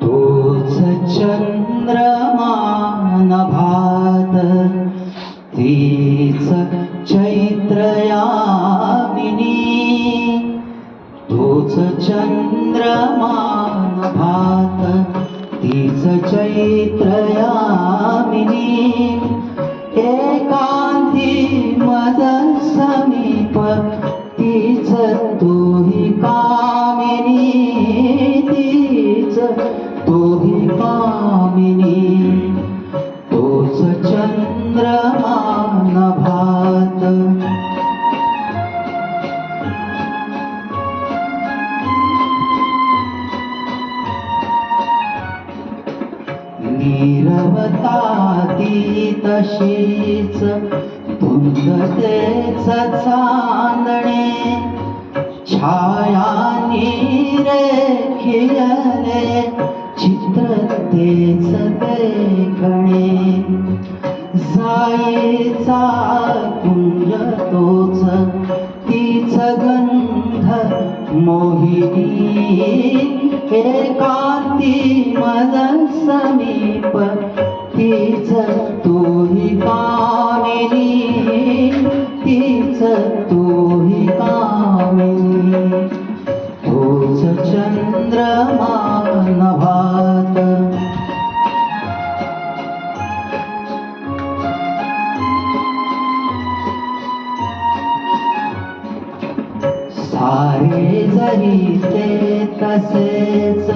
तोच चंद्रमा नभात तीच चैत्र यामिनी, तोच चंद्रमा नभात तीच चैत्र यामिनी, एकांती मज समीप तीच तोही कामिनी, तीच तोही कामिनी, तोच चंद्रमा नभात. नीरवता ती तशीच धुंदतेच चांदणे, छायांनी रेखिले चित्र तेच देखणे, जाईचा कुंज तोच तीच गंध मोहिनी, एकांती मज समीप तीच तोही कामिनी, तीच तोही कामिनी, तोच चंद्रमा नभात. सारे जरी ते तसेच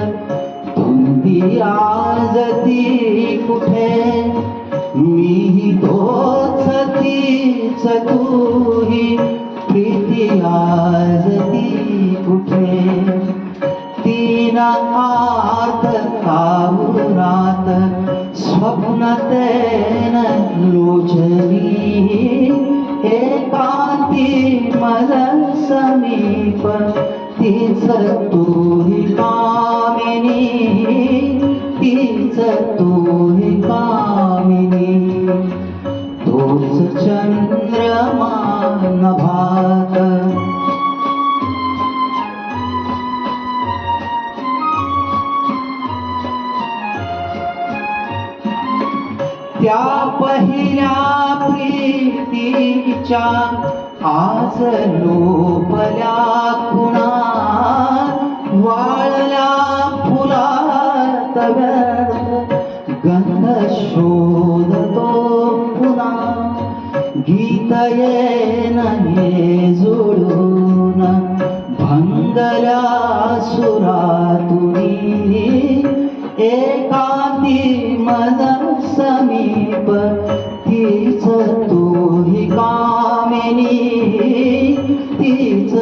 धुंदी आज ती कुठे, मीही तोच तीच तूही प्रीती आज ती कुठे, तीन आत कावुरात स्वप्न तेन लोचनी, एकांती मज समीप तीच तोही कामिनी, तीच तोही कामिनी, तोच चंद्रमा नभात. त्या पहिल्या प्रीतीच्या आज लोपल्या खुणा, वाळल्या फुलात गंध शोधतो पुन्हा, गीत येन हे जोडून भंगल्या सुरातुनी, एकांती मज समीप तीच तोही कामिनी, तीच